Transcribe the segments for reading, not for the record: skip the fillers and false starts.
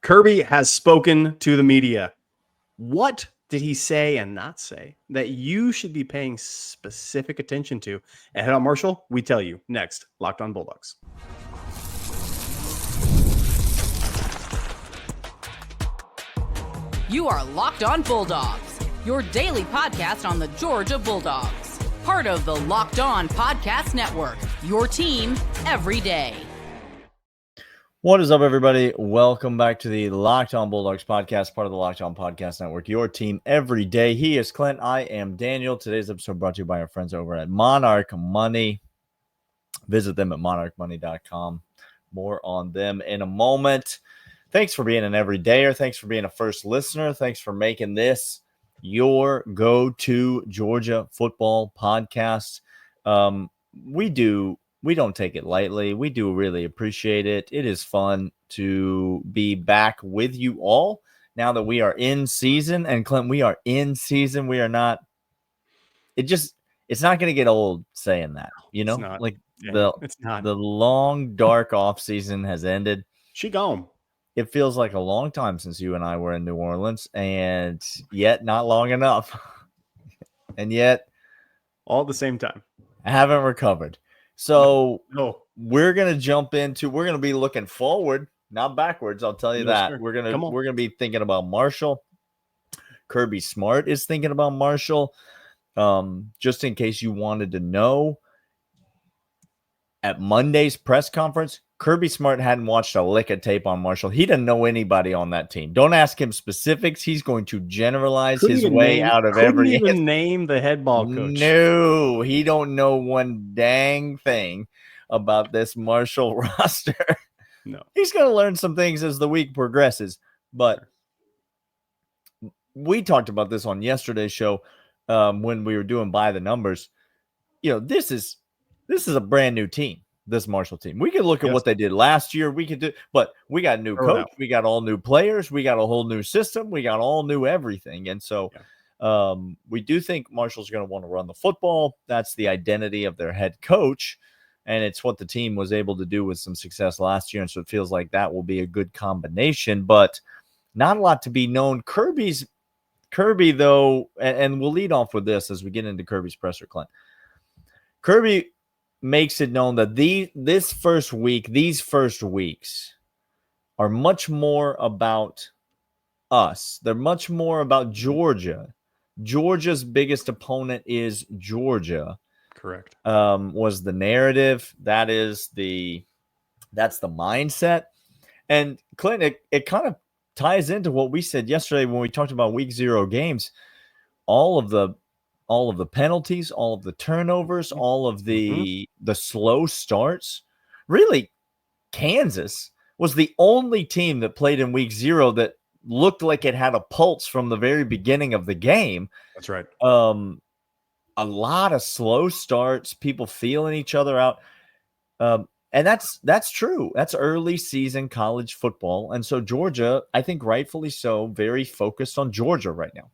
Kirby has spoken to the media. What did he say and not say that you should be paying specific attention to? And head on Marshall, we tell you next. Locked on Bulldogs. You are Locked on Bulldogs, your daily podcast on the Georgia Bulldogs. Part of the Locked On Podcast Network, your team every day. What is up, everybody? Welcome back to the Locked On Bulldogs podcast, part of the Locked On Podcast Network, your team every day. He is Clint. I am Daniel. Today's episode brought to you by our friends over at Monarch Money. Visit them at monarchmoney.com. More on them in a moment. Thanks for being an everydayer. Thanks for being a first listener. Thanks for making this your go-to Georgia football podcast. We don't take it lightly. We do really appreciate it. It is fun to be back with you all now that we are in season. And Clint, we are in season. We are not. It's not going to get old saying that, you know, the long dark off season has ended. She gone. It feels like a long time since you and I were in New Orleans, and yet not long enough. And yet all at the same time. I haven't recovered. So no. We're going to be looking forward, not backwards. I'll tell you that. Sure. We're going to be thinking about Marshall. Kirby Smart is thinking about Marshall. Just in case you wanted to know, at Monday's press conference, Kirby Smart hadn't watched a lick of tape on Marshall. He didn't know anybody on that team. Don't ask him specifics. He's going to generalize his way out of every. Couldn't even name the head ball coach. No, he don't know one dang thing about this Marshall roster. No, he's going to learn some things as the week progresses. But we talked about this on yesterday's show when we were doing by the numbers. You know, this is a brand new team. This Marshall team. We could look at what they did last year. But we got a new coach. We got all new players. We got a whole new system. We got all new everything. And so we do think Marshall's going to want to run the football. That's the identity of their head coach. And it's what the team was able to do with some success last year. And so it feels like that will be a good combination, but not a lot to be known. Kirby, though, and we'll lead off with this as we get into Kirby's presser, Clint. Kirby makes it known that these first weeks are much more about us. They're much more about Georgia. Georgia's biggest opponent is Georgia. Correct. Was the narrative. That's the mindset. And Clint, it kind of ties into what we said yesterday when we talked about week 0 games. All of the penalties, all of the turnovers, all of the slow starts. Really, Kansas was the only team that played in week 0 that looked like it had a pulse from the very beginning of the game. That's right. A lot of slow starts, people feeling each other out. And that's true. That's early season college football. And so Georgia, I think rightfully so, very focused on Georgia right now.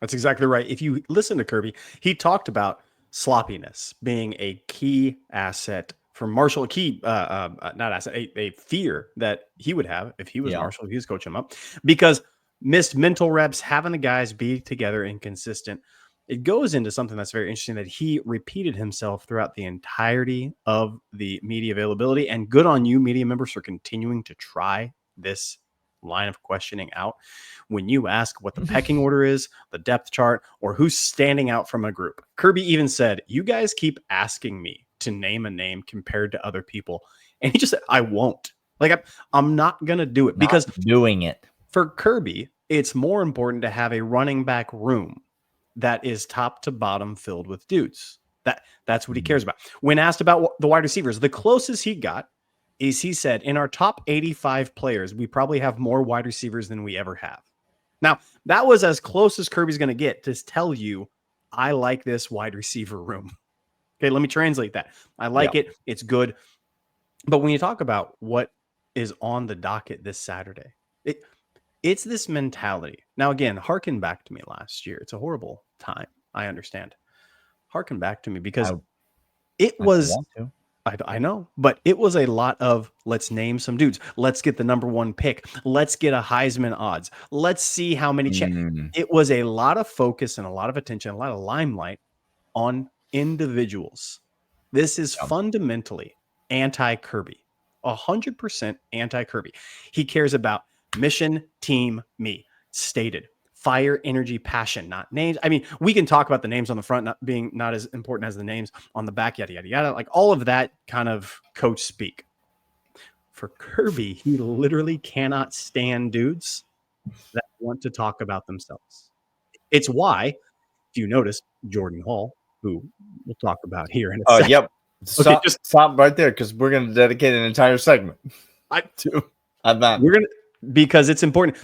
That's exactly right. If you listen to Kirby, he talked about sloppiness being a key asset for Marshall, a fear that he would have if he was Marshall, if he was coaching him up, because missed mental reps, having the guys be together and consistent. It goes into something that's very interesting that he repeated himself throughout the entirety of the media availability, and good on you, media members, for continuing to try this line of questioning out. When you ask what the pecking order is, the depth chart, or who's standing out from a group, Kirby even said, you guys keep asking me to name a name compared to other people. And he just said, I won't. Like, I'm not going to do it, because doing it for Kirby, it's more important to have a running back room that is top to bottom filled with dudes. That's what he cares about. When asked about the wide receivers, the closest he got is he said, in our top 85 players, we probably have more wide receivers than we ever have. Now, that was as close as Kirby's going to get to tell you, I like this wide receiver room. Okay, let me translate that. I like it. It's good. But when you talk about what is on the docket this Saturday, it's this mentality. Now, again, harken back to me last year. It's a horrible time. I understand. Harken back to me because it was I know, but it was a lot of let's name some dudes. Let's get the number 1 pick. Let's get a Heisman odds. Let's see how many. It was a lot of focus and a lot of attention, a lot of limelight on individuals. This is fundamentally anti-Kirby, 100% anti-Kirby. He cares about mission, team, me. Stated. Fire, energy, passion, not names. I mean, we can talk about the names on the front not as important as the names on the back, yada, yada, yada. Like all of that kind of coach speak. For Kirby, he literally cannot stand dudes that want to talk about themselves. It's why, if you notice, Jordan Hall, who we'll talk about here in a second. Yep. Stop right there because we're going to dedicate an entire segment to that. We're going to, because it's important.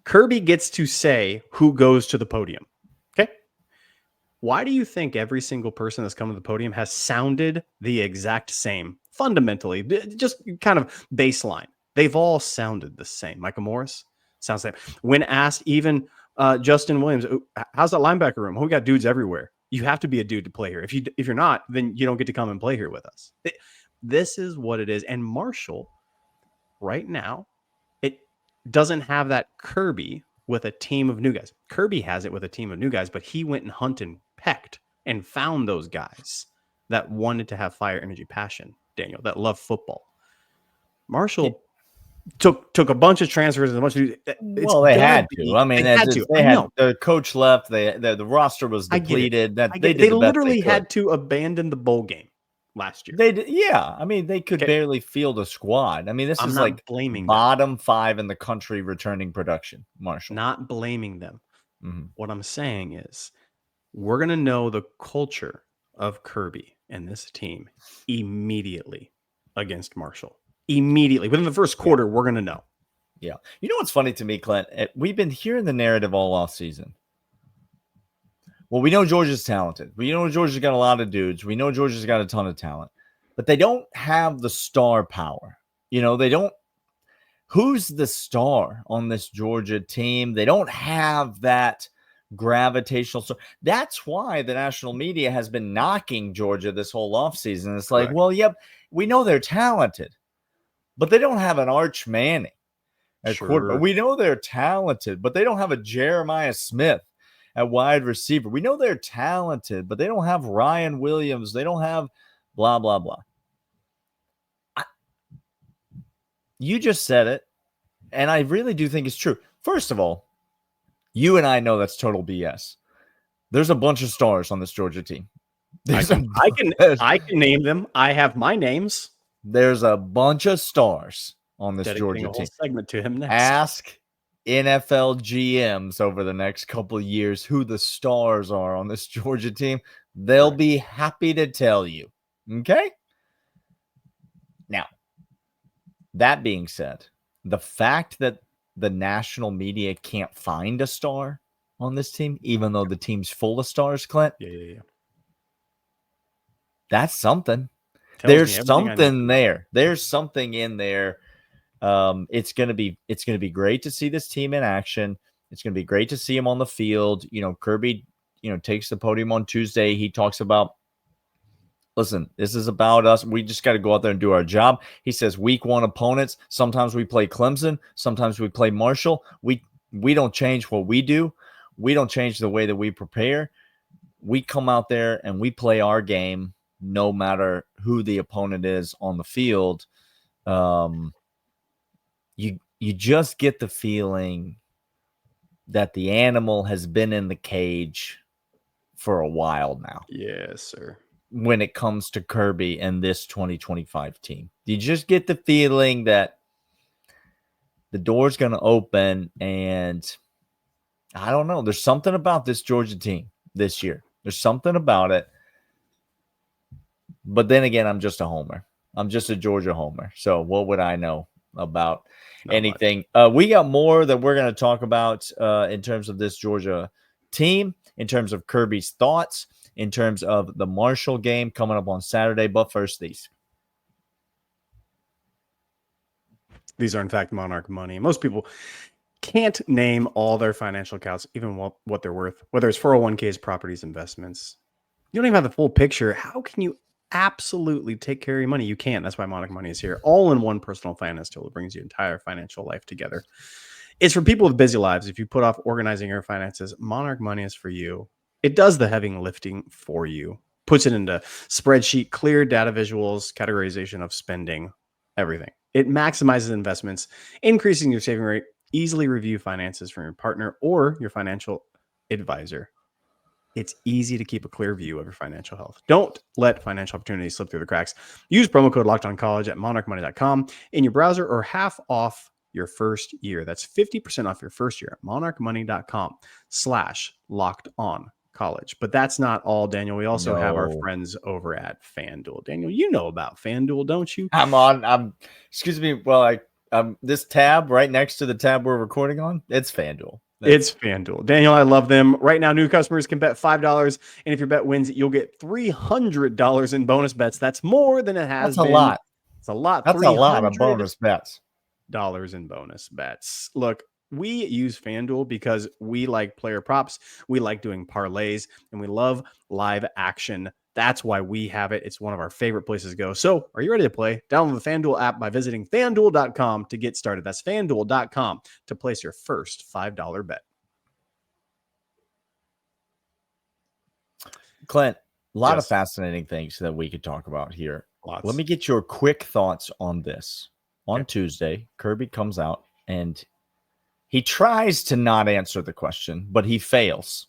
Kirby gets to say who goes to the podium. Okay. Why do you think every single person that's come to the podium has sounded the exact same? Fundamentally, just kind of baseline. They've all sounded the same. Micah Morris sounds the same. When asked, even Justin Williams, how's that linebacker room? We got dudes everywhere. You have to be a dude to play here. If you're not, then you don't get to come and play here with us. This is what it is. And Marshall, right now, it doesn't have that Kirby with a team of new guys. Kirby has it with a team of new guys, but he went and hunted and pecked and found those guys that wanted to have fire, energy, passion, Daniel, that love football. Marshall took a bunch of transfers and a bunch of. They had to. I mean, they had the coach left. The roster was depleted. They literally had to abandon the bowl game last year. They did, yeah. I mean, they could barely field a squad. I mean, this is like bottom 5 in the country returning production. Marshall, not blaming them. Mm-hmm. What I'm saying is, we're gonna know the culture of Kirby and this team immediately against Marshall. Immediately within the first quarter, we're gonna know. Yeah, you know what's funny to me, Clint? We've been hearing the narrative all off season. Well, we know Georgia's talented. We know Georgia's got a lot of dudes. We know Georgia's got a ton of talent, but they don't have the star power. You know, they don't. Who's the star on this Georgia team? They don't have that gravitational star. That's why the national media has been knocking Georgia this whole offseason. It's like, well, yep, we know they're talented, but they don't have an Arch Manning at quarterback. We know they're talented, but they don't have a Jeremiah Smith at wide receiver. We know they're talented, but they don't have Ryan Williams. They don't have blah, blah, blah. You just said it, and I really do think it's true. First of all, you and I know that's total BS. There's a bunch of stars on this Georgia team. I can name them. I have my names. There's a bunch of stars on this Georgia team. Segment to him next. Ask NFL GMs over the next couple of years who the stars are on this Georgia team. They'll be happy to tell you. Okay? Now, that being said, the fact that the national media can't find a star on this team, even though the team's full of stars, Clint. Yeah. That's something. There's something there. There's something in there. It's gonna be great to see this team in action. It's gonna be great to see him on the field. You know, Kirby, takes the podium on Tuesday. He talks about, listen, this is about us. We just got to go out there and do our job. He says week 1 opponents. Sometimes we play Clemson. Sometimes we play Marshall. We don't change what we do. We don't change the way that we prepare. We come out there and we play our game no matter who the opponent is on the field. You just get the feeling that the animal has been in the cage for a while now. Yes, sir. When it comes to Kirby and this 2025 team, you just get the feeling that the door's going to open, and I don't know. There's something about this Georgia team this year. There's something about it. But then again, I'm just a homer. I'm just a Georgia homer. So what would I know about anything? We got more that we're going to talk about in terms of this Georgia team, in terms of Kirby's thoughts, in terms of the Marshall game coming up on Saturday. But first, these are, in fact, Monarch money. Most people can't name all their financial accounts, even what they're worth, whether it's 401ks, properties, investments. You don't even have the full picture. How can you absolutely take care of your money, you can. That's why Monarch Money is here. All in one personal finance tool that brings your entire financial life together. It's for people with busy lives. If you put off organizing your finances, Monarch Money is for you. It does the heavy lifting for you, puts it into spreadsheet, clear data visuals, categorization of spending, everything. It maximizes investments, increasing your saving rate, easily review finances from your partner or your financial advisor. It's easy to keep a clear view of your financial health. Don't let financial opportunities slip through the cracks. Use promo code LOCKEDONCollege at monarchmoney.com in your browser or half off your first year. That's 50% off your first year at monarchmoney.com/LockedOnCollege. But that's not all, Daniel. We also have our friends over at FanDuel. Daniel, you know about FanDuel, don't you? Excuse me. Well, this tab right next to the tab we're recording on, it's FanDuel. It's FanDuel. Daniel, I love them. Right now, new customers can bet $5, and if your bet wins, you'll get $300 in bonus bets. That's more than it has been. That's a lot. It's a lot. That's a lot of bonus bets. Dollars in bonus bets. Look, we use FanDuel because we like player props, we like doing parlays, and we love live action. That's why we have it. It's one of our favorite places to go. So, are you ready to play? Download the FanDuel app by visiting FanDuel.com to get started. That's FanDuel.com to place your first $5 bet. Clint, a lot of fascinating things that we could talk about here. Let me get your quick thoughts on this. On Tuesday, Kirby comes out and he tries to not answer the question, but he fails.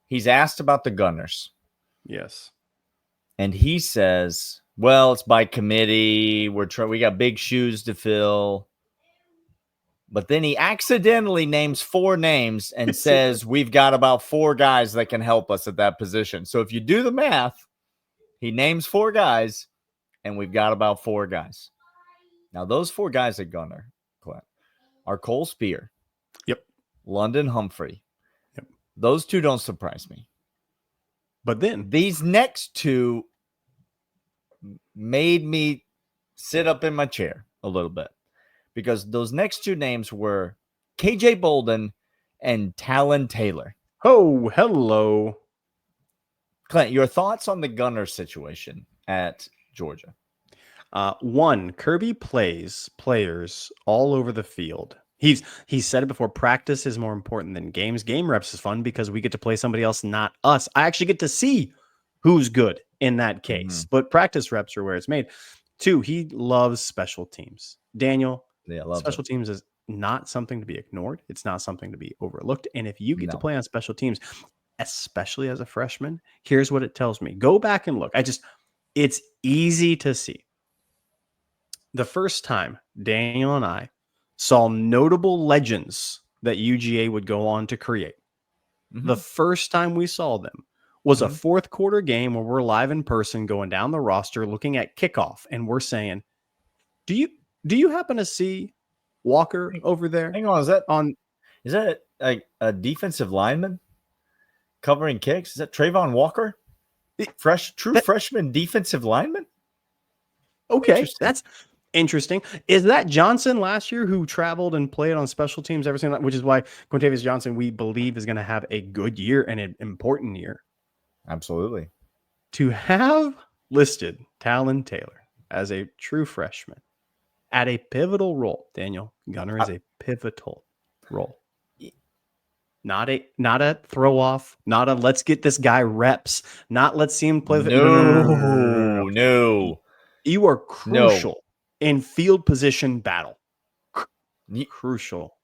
He's asked about the Gunners. Yes. And he says, well, it's by committee. We got big shoes to fill. But then he accidentally names 4 names and says, we've got about 4 guys that can help us at that position. So if you do the math, he names 4 guys and we've got about 4 guys. Now, those 4 guys at Gunner, Clint, are Cole Spear. Yep. London Humphrey. Yep. Those 2 don't surprise me. But then these next 2 made me sit up in my chair a little bit because those next 2 names were KJ Bolden and Talon Taylor. Oh, hello. Clint, your thoughts on the Gunner situation at Georgia? One, Kirby plays players all over the field. He's said it before, practice is more important than games. Game reps is fun because we get to play somebody else, not us. I actually get to see who's good in that case, but practice reps are where it's made. 2, he loves special teams. Daniel, special teams is not something to be ignored. It's not something to be overlooked. And if you get to play on special teams, especially as a freshman, here's what it tells me. Go back and look. It's easy to see. The first time Daniel and I saw notable legends that UGA would go on to create. The first time we saw them was a 4th quarter game where we're live in person going down the roster looking at kickoff and we're saying, do you happen to see Walker over there? Hang on, is that a defensive lineman covering kicks? Is that Trayvon Walker? Freshman defensive lineman? Okay, that's interesting. Is that Johnson last year who traveled and played on special teams every single night, which is why Quintavious Johnson, we believe, is going to have a good year and an important year? Absolutely. To have listed Talon Taylor as a true freshman at a pivotal role, Daniel, Gunner is a pivotal role. Not a throw off, not a let's get this guy reps, not let's see him play. No. You are crucial in field position battle. Crucial.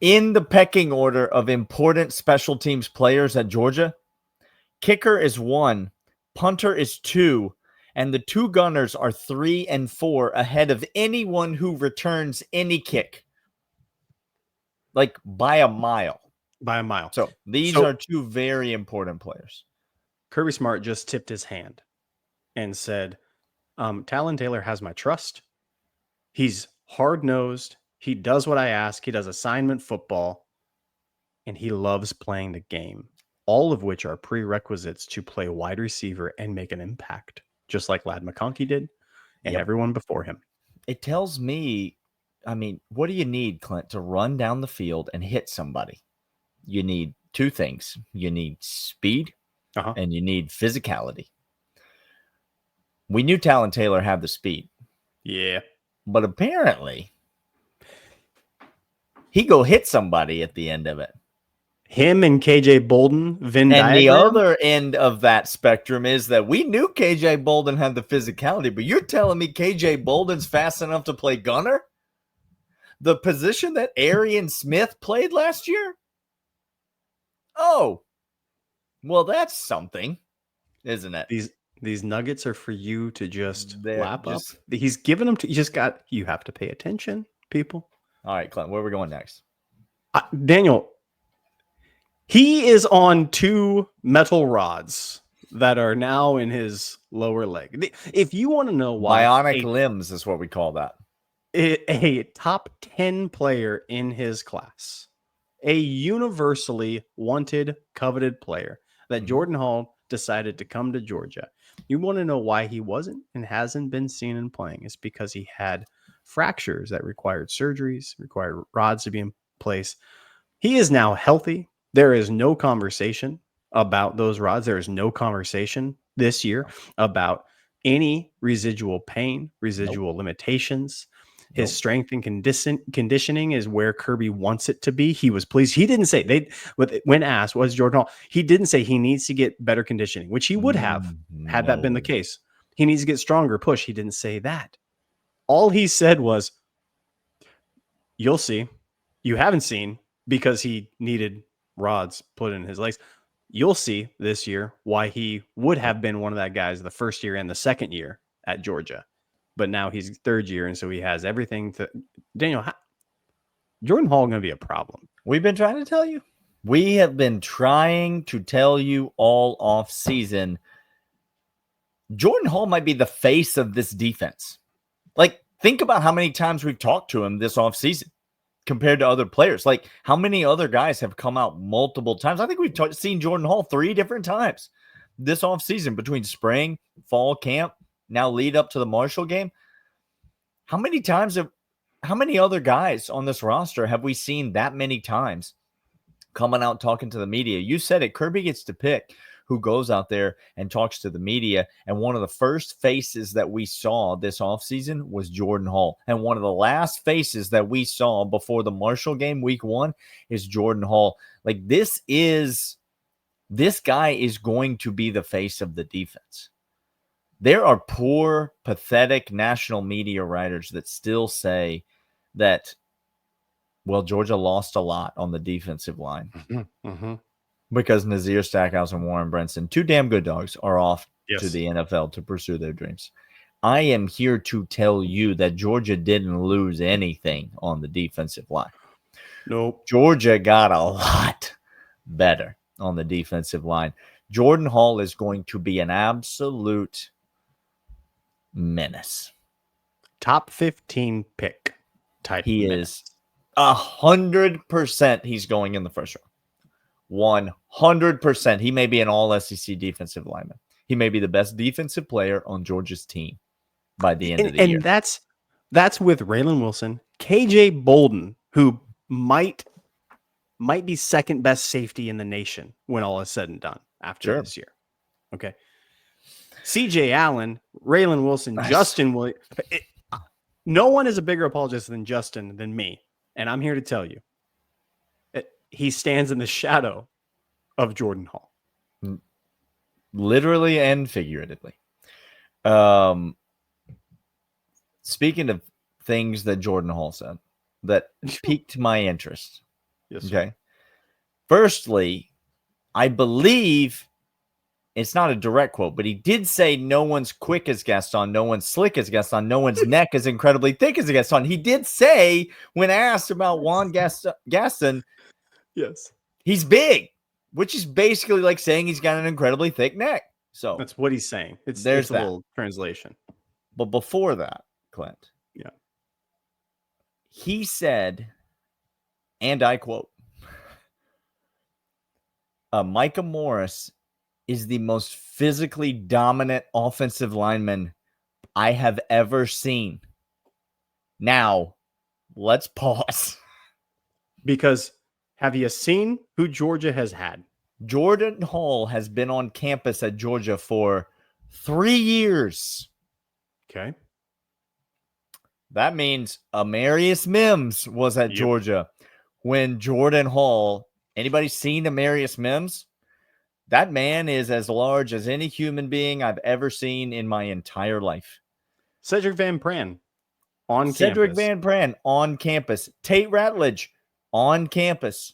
In the pecking order of important special teams players at Georgia, kicker is 1, punter is 2, and the 2 gunners are 3 and 4 ahead of anyone who returns any kick. Like by a mile. So these are 2 very important players. Kirby Smart just tipped his hand and said, Talon Taylor has my trust. He's hard-nosed. He does what I ask. He does assignment football. And he loves playing the game. All of which are prerequisites to play wide receiver and make an impact. Just like Ladd McConkey did and everyone before him. It tells me, what do you need, Clint, to run down the field and hit somebody? You need 2 things. You need speed and you need physicality. We knew Talon Taylor had the speed. Yeah. But apparently, he go hit somebody at the end of it. Him and KJ Bolden, Venn and diagram. The other end of that spectrum is that we knew KJ Bolden had the physicality, but you're telling me KJ Bolden's fast enough to play gunner? The position that Arian Smith played last year? Oh, well, that's something, isn't it? These nuggets are for you to just lap up. He's giving them to you. You have to pay attention, people. All right, Clint, where are we going next? Daniel, he is on 2 metal rods that are now in his lower leg. If you want to know why, bionic limbs is what we call that. A top 10 player in his class, a universally wanted, coveted player that Jordan Hall decided to come to Georgia. You want to know why he wasn't and hasn't been seen and playing? It's because he had fractures that required surgeries, required rods to be in place. He is now healthy. There is no conversation about those rods. There is no conversation this year about any residual pain, residual limitations. His strength and conditioning is where Kirby wants it to be. He was pleased. He didn't say when asked, was Jordan Hall? He didn't say he needs to get better conditioning, which he would have had that been the case. He needs to get stronger, push. He didn't say that. All he said was, you'll see. You haven't seen because he needed rods put in his legs. You'll see this year why he would have been one of that guys the first year and the second year at Georgia. But now he's 3rd year, and so he has everything to... Daniel, Jordan Hall going to be a problem. We've been trying to tell you. We have been trying to tell you all off season. Jordan Hall might be the face of this defense. Like, think about how many times we've talked to him this off season compared to other players. Like, how many other guys have come out multiple times? I think we've seen Jordan Hall 3 different times this off season between spring, fall camp, now lead up to the Marshall game. How many other guys on this roster have we seen that many times coming out talking to the media? You said it. Kirby gets to pick who goes out there and talks to the media. And one of the first faces that we saw this offseason was Jordan Hall. And one of the last faces that we saw before the Marshall game week 1 is Jordan Hall. Like, this guy is going to be the face of the defense. There are poor, pathetic national media writers that still say that, well, Georgia lost a lot on the defensive line because Nazir Stackhouse and Warren Brinson, 2 damn good dogs, are off to the NFL to pursue their dreams. I am here to tell you that Georgia didn't lose anything on the defensive line. Nope. Georgia got a lot better on the defensive line. Jordan Hall is going to be an absolute menace. Top 15 pick type. He is 100%. He's going in the first round. 100%. He may be an all SEC defensive lineman. He may be the best defensive player on Georgia's team by the end of the year. And that's with Raylan Wilson, KJ Bolden, who might be second best safety in the nation when all is said and done after this year. Okay. CJ Allen, Raylan Wilson, Justin Williams. No one is a bigger apologist than Justin than me. And I'm here to tell you, he stands in the shadow of Jordan Hall. Literally and figuratively. Speaking of things that Jordan Hall said that piqued my interest. Yes. Okay. Sir. Firstly, I believe it's not a direct quote, but he did say no one's quick as Gaston, no one's slick as Gaston, no one's neck is incredibly thick as Gaston. He did say, when asked about Juan Gaston, yes, he's big, which is basically like saying he's got an incredibly thick neck. So that's what he's saying. There's a little translation. But before that, Clint, yeah, he said, and I quote, Micah Morris is the most physically dominant offensive lineman I have ever seen. Now, let's pause. Because have you seen who Georgia has had? Jordan Hall has been on campus at Georgia for 3 years. Okay. That means Amarius Mims was at Georgia when Jordan Hall. Anybody seen Amarius Mims? That man is as large as any human being I've ever seen in my entire life. Cedric Van Pran on Cedric campus. Van Pran on campus. Tate Ratledge on campus.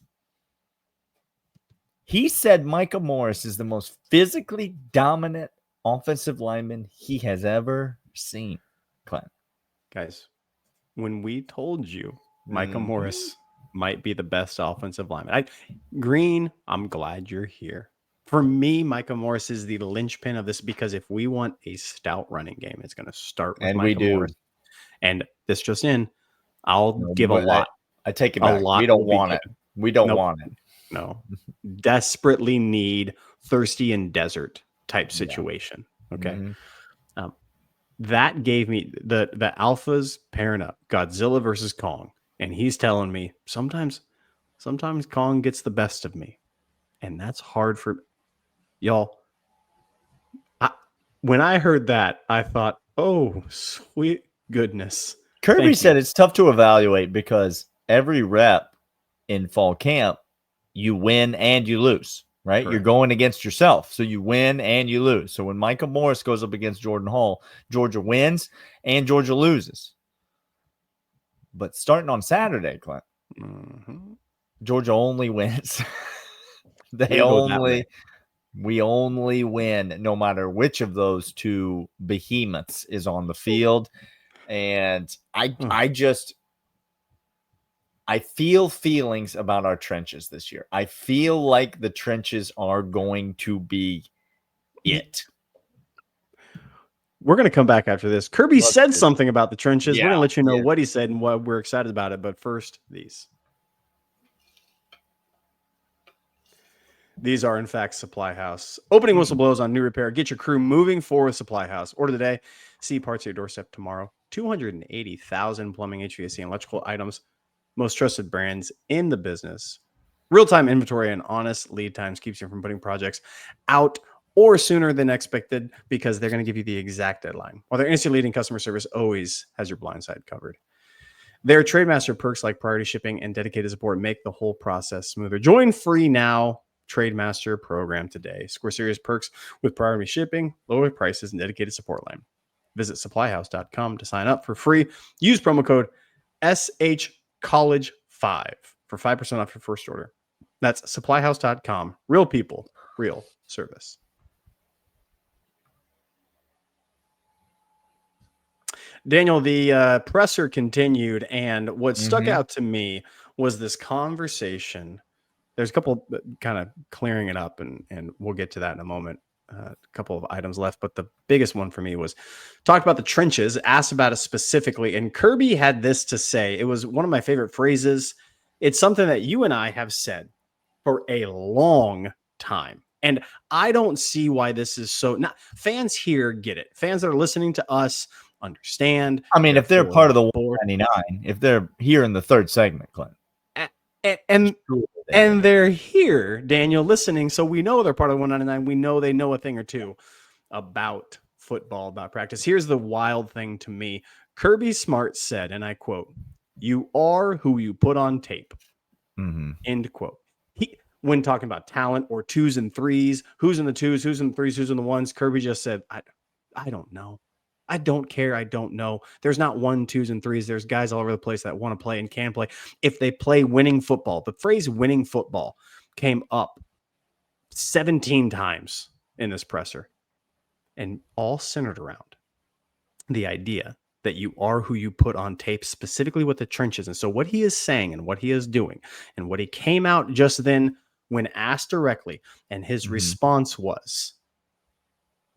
He said Micah Morris is the most physically dominant offensive lineman he has ever seen. Clint. Guys, when we told you Micah Morris might be the best offensive lineman, Green, I'm glad you're here. For me, Micah Morris is the linchpin of this, because if we want a stout running game, it's going to start with Micah Morris. And this just in, I'll give a lot. I take it back. We don't want it. We don't want it. No. Desperately need thirsty and desert type situation. Okay. That gave me the alphas pairing up, Godzilla versus Kong. And he's telling me sometimes Kong gets the best of me. And that's hard for y'all. When I heard that, I thought, oh, sweet goodness. Kirby said it's tough to evaluate because every rep in fall camp, you win and you lose, right? Correct. You're going against yourself. So you win and you lose. So when Micah Morris goes up against Jordan Hall, Georgia wins and Georgia loses. But starting on Saturday, Clint, Georgia only wins. We only win no matter which of those two behemoths is on the field. And I feel feelings about our trenches this year. I feel like the trenches are going to be it. We're going to come back after this. Kirby said something about the trenches. Yeah, we're going to let you know what he said and what we're excited about it. But first, these. These are, in fact, SupplyHouse. Opening whistle blows on new repair. Get your crew moving forward. SupplyHouse. Order today. See parts at your doorstep tomorrow. 280,000 plumbing, HVAC, and electrical items. Most trusted brands in the business. Real-time inventory and honest lead times keeps you from putting projects out or sooner than expected, because they're going to give you the exact deadline. While their industry-leading customer service always has your blind side covered. Their Trademaster perks like priority shipping and dedicated support make the whole process smoother. Join free now Trademaster program today. Score serious perks with priority shipping, lower prices, and dedicated support line. Visit supplyhouse.com to sign up for free. Use promo code SHCollege5 for 5% off your first order. That's supplyhouse.com. Real people, real service. Daniel, the presser continued, and what stuck out to me was this conversation. There's a couple kind of clearing it up, and we'll get to that in a moment. A couple of items left, but the biggest one for me was talked about the trenches, asked about it specifically, and Kirby had this to say. It was one of my favorite phrases. It's something that you and I have said for a long time, and I don't see why this is so. Not fans here get it. Fans that are listening to us understand. I mean, if they're part of the 199, if they're here in the third segment, Clint, and they're here, Daniel, listening, so we know they're part of 199. We know they know a thing or two about football, about practice. Here's the wild thing to me. Kirby Smart said, and I quote, "You are who you put on tape." End quote. When talking about talent or twos and threes, who's in the twos, who's in the threes, who's in the ones, Kirby just said, I don't know. I don't care. I don't know. There's not 1, 2s, and 3s. There's guys all over the place that want to play and can play if they play winning football. The phrase winning football came up 17 times in this presser, and all centered around the idea that you are who you put on tape, specifically with the trenches. And so what he is saying and what he is doing and what he came out just then when asked directly, and his response was,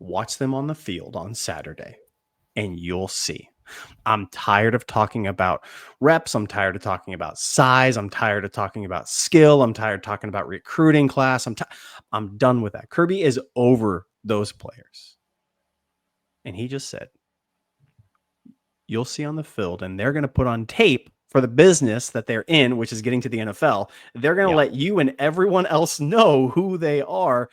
watch them on the field on Saturday. And you'll see. I'm tired of talking about reps. I'm tired of talking about size. I'm tired of talking about skill. I'm tired of talking about recruiting class. I'm done with that. Kirby is over those players. And he just said, you'll see on the field, and they're going to put on tape for the business that they're in, which is getting to the NFL. They're going to let you and everyone else know who they are.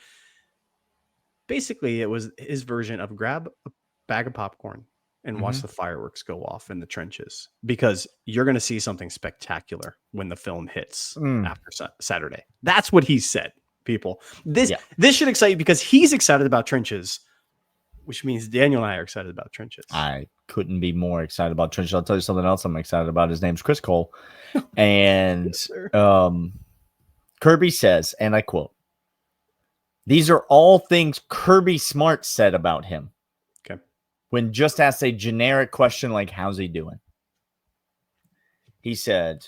Basically, it was his version of grab a bag of popcorn and watch the fireworks go off in the trenches, because you're going to see something spectacular when the film hits after Saturday. That's what he said, people. This should excite you, because he's excited about trenches, which means Daniel and I are excited about trenches. I couldn't be more excited about trenches. I'll tell you something else I'm excited about. His name's Chris Cole. And Kirby says, and I quote, "These are all things Kirby Smart said about him." Okay. When just asked a generic question like, how's he doing? He said,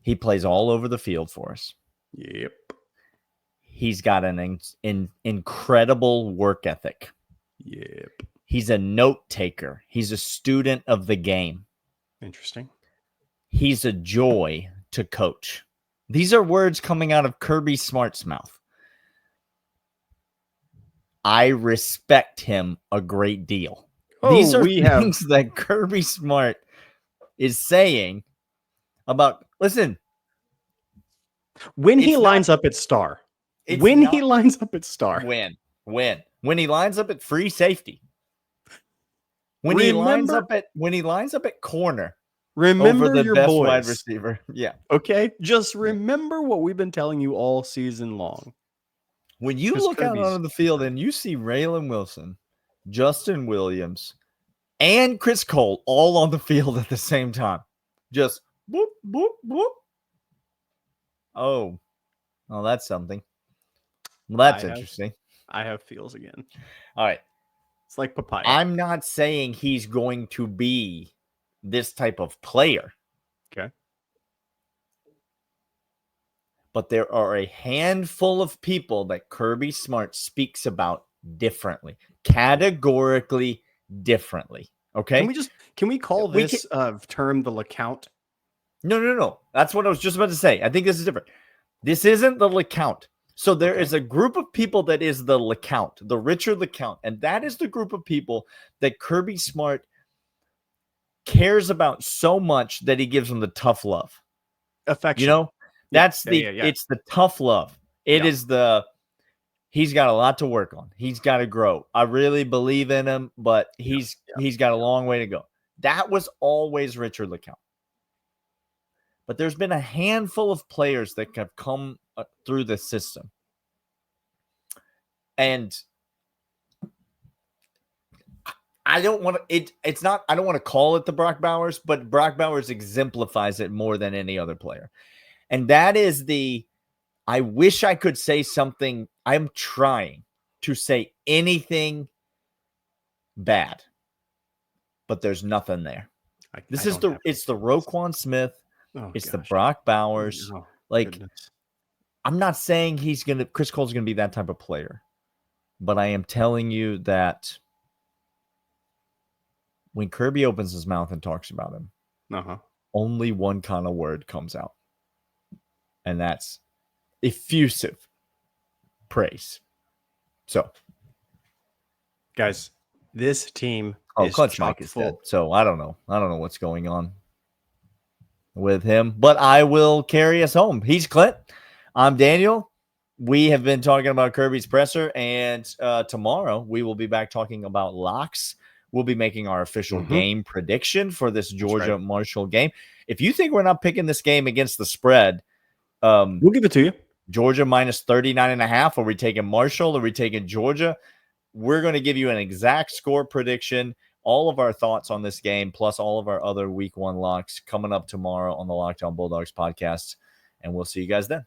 he plays all over the field for us. Yep. He's got an incredible work ethic. Yep. He's a note taker. He's a student of the game. Interesting. He's a joy to coach. These are words coming out of Kirby Smart's mouth. I respect him a great deal. These are things that Kirby Smart is saying about, listen. When he lines up at star. When he lines up at star. When he lines up at free safety. When he lines up at corner. Remember over the your best boys. Wide receiver. Yeah. Okay. Just remember what we've been telling you all season long. When you look out onto the field and you see Raylan Wilson, Justin Williams, and Chris Cole all on the field at the same time, just boop, boop, boop. Oh, that's something. Well, that's interesting. I have feels again. All right. It's like papaya. I'm not saying he's going to be this type of player. Okay. But there are a handful of people that Kirby Smart speaks about differently, categorically differently. Okay. Can we call this term the LeCount? No. That's what I was just about to say. I think this is different. This isn't the LeCount. So there is a group of people that is the LeCount, the Richard LeCount, and that is the group of people that Kirby Smart cares about so much that he gives them the tough love. Affection. You know? That's it's the tough love. It is he's got a lot to work on. He's got to grow. I really believe in him, but he's got a long way to go. That was always Richard LeCount. But there's been a handful of players that have come through the system. And I don't want to, I don't want to call it the Brock Bowers, but Brock Bowers exemplifies it more than any other player. And that is I wish I could say something. I'm trying to say anything bad, but there's nothing there. It's the Roquan Smith. It's the Brock Bowers. I'm not saying Chris Cole's going to be that type of player, but I am telling you that when Kirby opens his mouth and talks about him, only one kind of word comes out. And that's effusive praise. So, guys, this team is Clutch Mike is dead. So I don't know what's going on with him, but I will carry us home. He's Clint. I'm Daniel. We have been talking about Kirby's presser, and tomorrow we will be back talking about locks. We'll be making our official game prediction for this Georgia Marshall game. If you think we're not picking this game against the spread, we'll give it to you. Georgia minus 39.5. Are we taking Marshall? Are we taking Georgia? We're going to give you an exact score prediction, all of our thoughts on this game, plus all of our other week one locks coming up tomorrow on the Locked On Bulldogs podcast. And we'll see you guys then.